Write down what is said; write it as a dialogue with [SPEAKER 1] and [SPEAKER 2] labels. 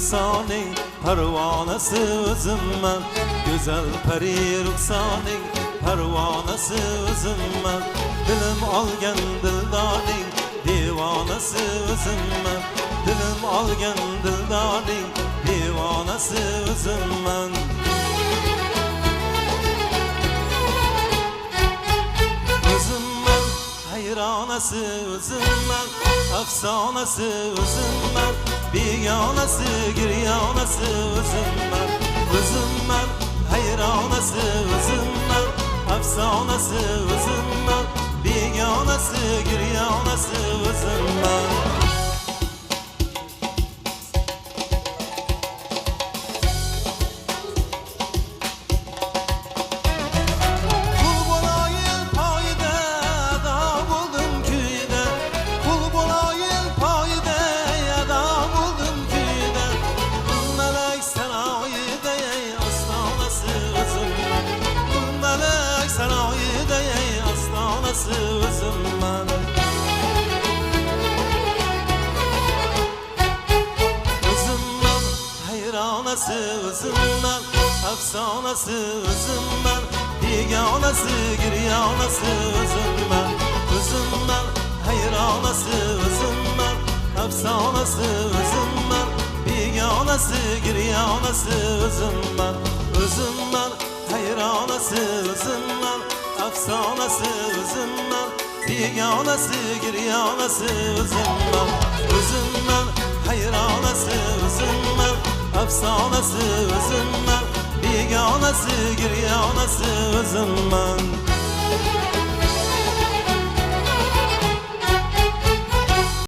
[SPEAKER 1] ruhsaning parvonasi o'zimman. Go'zal pari ruhsaning parvonasi o'zimman. Dilim olgan dildorning devonasi o'zimman. Dilim olgan dildorning devonasi o'zimman. O'zimman hayronasi o'zimman, afsonasi o'zimman, begonasi giryonasi o'zimman. O'zimman hayronasi o'zimman, afsonasi o'zimman, begonasi giryonasi o'zimman. O'zimman O'zimman hayronasi o'zimman, afsonasi o'zimman, begonasi giryonasi o'zimman. O'zimman hayronasi o'zimman, afsonasi o'zimman, begonasi giryonasi o'zimman. O'zimman hayronasi o'zimman, afsonasi o'zimman, begonasi giryonasi o'zimman. O'zimman hayronasi o'zimman, afsonasi o'zimman, begonasi giryonasi o'zimman.